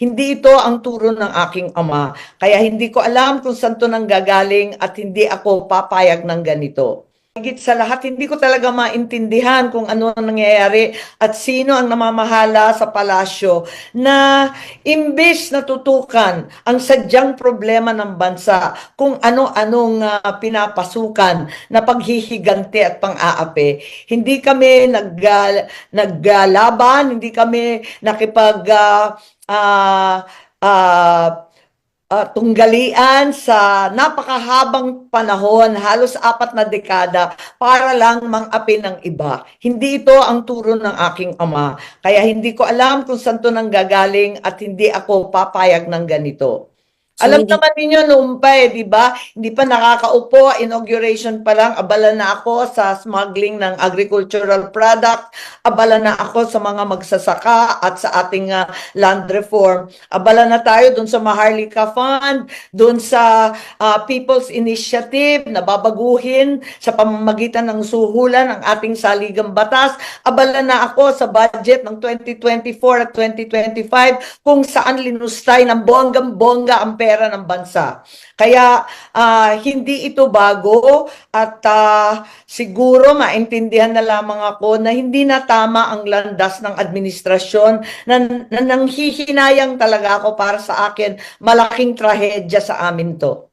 Hindi ito ang turo ng aking ama, kaya hindi ko alam kung saan to nanggagaling at hindi ako papayag ng ganito. Higit sa lahat, hindi ko talaga maintindihan kung ano ang nangyayari at sino ang namamahala sa palasyo na imbes na tutukan ang sadyang problema ng bansa kung ano-anong pinapasukan na paghihigante at pang-aapi. Hindi kami naggalaban, hindi kami ah, ah, tunggalian sa napakahabang panahon, halos 4 na dekada, para lang mang-api ng iba. Hindi ito ang turo ng aking ama. Kaya hindi ko alam kung saan to nanggagaling at hindi ako papayag ng ganito. So Alam hindi naman ninyo noon pa di ba? Hindi pa nakakaupo, inauguration pa lang, abala na ako sa smuggling ng agricultural product, abala na ako sa mga magsasaka at sa ating land reform. Abala na tayo dun sa Maharlika Fund, dun sa People's Initiative na babaguhin sa pamamagitan ng suhulan ng ating saligang batas. Abala na ako sa budget ng 2024 at 2025 kung saan linustay ng bonggang-bongga ang pera ng bansa. Kaya hindi ito bago at siguro maintindihan na lamang ako na hindi na tama ang landas ng administrasyon na nanghihinayang talaga ako. Para sa akin, malaking trahedya sa amin to.